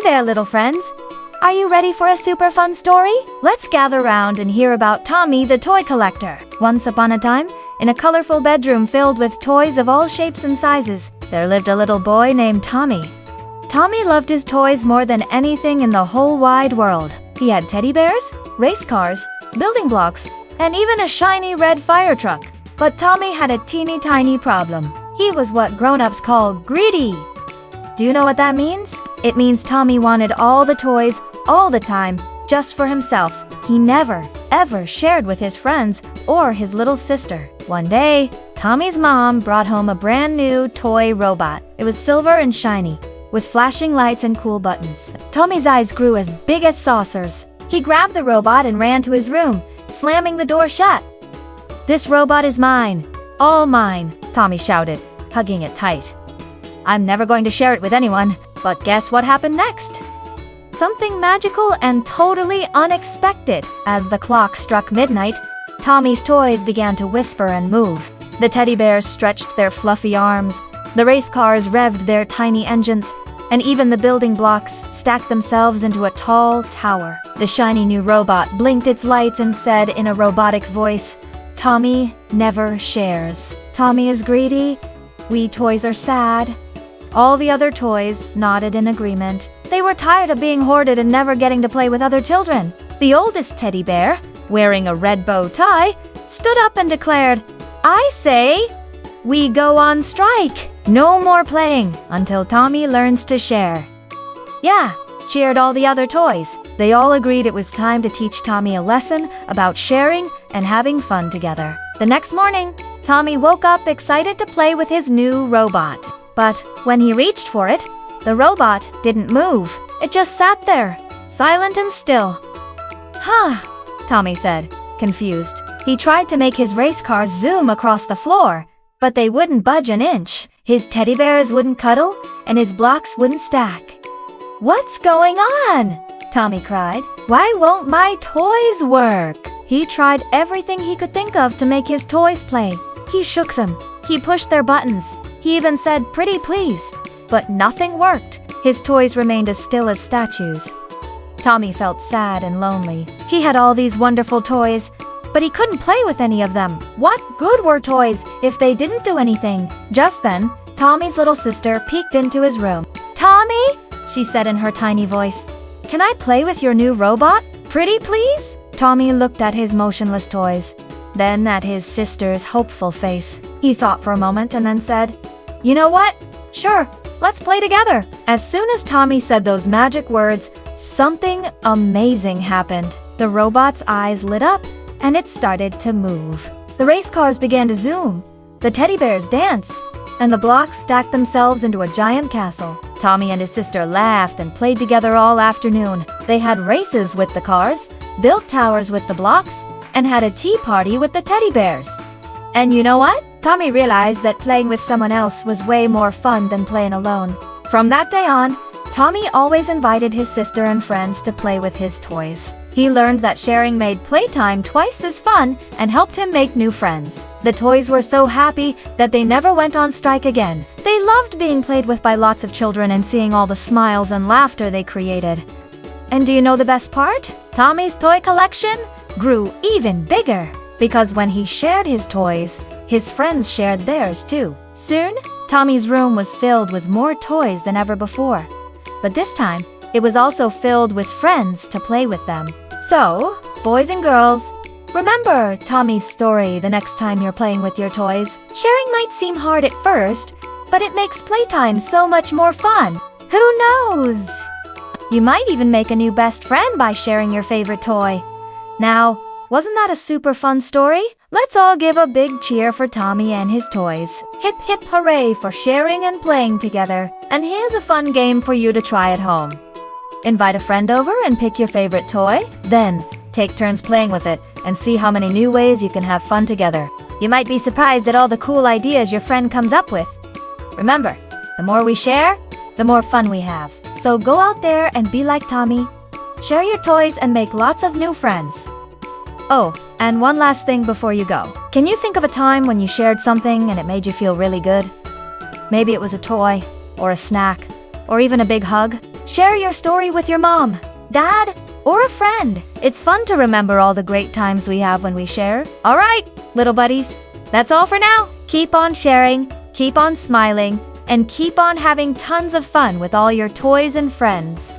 there, little friends. Are you ready for a super fun story? Let's gather round and hear about Tommy the toy collector. Once upon a time, in a colorful bedroom filled with toys of all shapes and sizes, there lived a little boy named Tommy. Tommy loved his toys more than anything in the whole wide world. He had teddy bears, race cars, building blocks, and even a shiny red fire truck. But Tommy had a teeny tiny problem. He was what grown-ups call greedy. Do you know what that means? It means Tommy wanted all the toys, all the time, just for himself. He never, ever shared with his friends or his little sister. One day, Tommy's mom brought home a brand new toy robot. It was silver and shiny, with flashing lights and cool buttons. Tommy's eyes grew as big as saucers. He grabbed the robot and ran to his room, slamming the door shut. "This robot is mine, all mine," Tommy shouted, hugging it tight. "I'm never going to share it with anyone." But guess what happened next? Something magical and totally unexpected. As the clock struck midnight, Tommy's toys began to whisper and move. The teddy bears stretched their fluffy arms, the race cars revved their tiny engines, and even the building blocks stacked themselves into a tall tower. The shiny new robot blinked its lights and said in a robotic voice, "Tommy never shares. Tommy is greedy. We toys are sad." All the other toys nodded in agreement. They were tired of being hoarded and never getting to play with other children. The oldest teddy bear, wearing a red bow tie, stood up and declared, "I say, we go on strike. No more playing until Tommy learns to share." "Yeah," cheered all the other toys. They all agreed it was time to teach Tommy a lesson about sharing and having fun together. The next morning, Tommy woke up excited to play with his new robot. But when he reached for it, the robot didn't move. It just sat there, silent and still. "Huh," Tommy said, confused. He tried to make his race cars zoom across the floor, but they wouldn't budge an inch. His teddy bears wouldn't cuddle, and his blocks wouldn't stack. "What's going on?" Tommy cried. "Why won't my toys work?" He tried everything he could think of to make his toys play. He shook them. He pushed their buttons. He even said, "Pretty please." But nothing worked. His toys remained as still as statues. Tommy felt sad and lonely. He had all these wonderful toys, but he couldn't play with any of them. What good were toys if they didn't do anything? Just then, Tommy's little sister peeked into his room. "Tommy," she said in her tiny voice, "can I play with your new robot? Pretty please?" Tommy looked at his motionless toys, then at his sister's hopeful face. He thought for a moment and then said, "You know what? Sure, let's play together." As soon as Tommy said those magic words, something amazing happened. The robot's eyes lit up, and it started to move. The race cars began to zoom, the teddy bears danced, and the blocks stacked themselves into a giant castle. Tommy and his sister laughed and played together all afternoon. They had races with the cars, built towers with the blocks, and had a tea party with the teddy bears. And you know what? Tommy realized that playing with someone else was way more fun than playing alone. From that day on, Tommy always invited his sister and friends to play with his toys. He learned that sharing made playtime twice as fun and helped him make new friends. The toys were so happy that they never went on strike again. They loved being played with by lots of children and seeing all the smiles and laughter they created. And do you know the best part? Tommy's toy collection grew even bigger, because when he shared his toys, his friends shared theirs too. Soon, Tommy's room was filled with more toys than ever before. But this time, it was also filled with friends to play with them. So, boys and girls, remember Tommy's story the next time you're playing with your toys. Sharing might seem hard at first, but it makes playtime so much more fun. Who knows? You might even make a new best friend by sharing your favorite toy. Now, wasn't that a super fun story? Let's all give a big cheer for Tommy and his toys. Hip hip hooray for sharing and playing together. And here's a fun game for you to try at home. Invite a friend over and pick your favorite toy. Then, take turns playing with it and see how many new ways you can have fun together. You might be surprised at all the cool ideas your friend comes up with. Remember, the more we share, the more fun we have. So go out there and be like Tommy. Share your toys and make lots of new friends. Oh, and one last thing before you go. Can you think of a time when you shared something and it made you feel really good? Maybe it was a toy, or a snack, or even a big hug. Share your story with your mom, dad, or a friend. It's fun to remember all the great times we have when we share. All right, little buddies, that's all for now. Keep on sharing, keep on smiling, and keep on having tons of fun with all your toys and friends.